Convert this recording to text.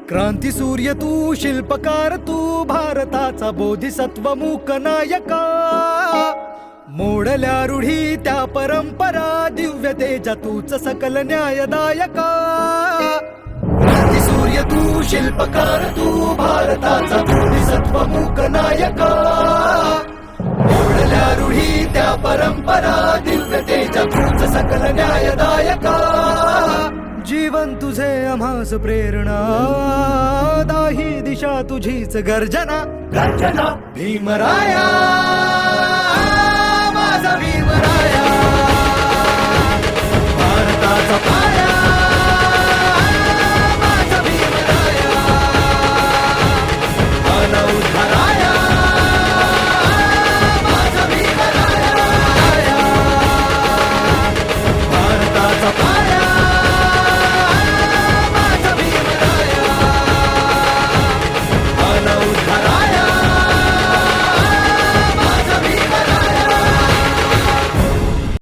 क्रांती सूर्य तू, शिल्पकार तू, भारताचा बोधिसत्व मूक नायका. मोडल्या रूढी त्या परंपरा, दिव्य तेजा तूच सकल न्यायदायका. क्रांती सूर्य तू, शिल्पकार तू, भारताचा बोधिसत्व मूक नायका. मोडल्या रूढी त्या परंपरा, दिव्य तेजा तूच सकल न्यायदायका. जीवन तुझे आम्हास प्रेरणा, दाही दिशा तुझीच गर्जना. गर्जना भीमराया, माझा भीमराया, भारताचा पाया.